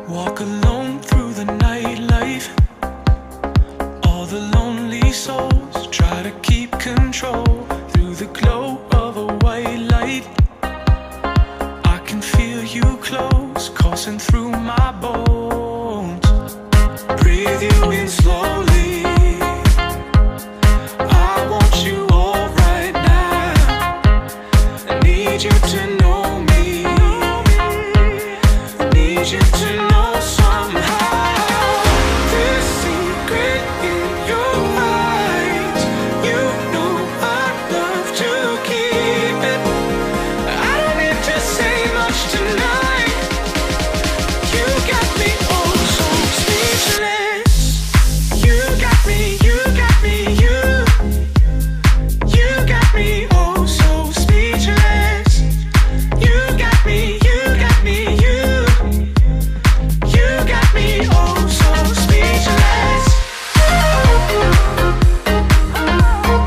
Walk alone through the nightlife. All the lonely souls try to keep control. Through the glow of a white light, I can feel you close, coursing through my bones. Breathe you in slow.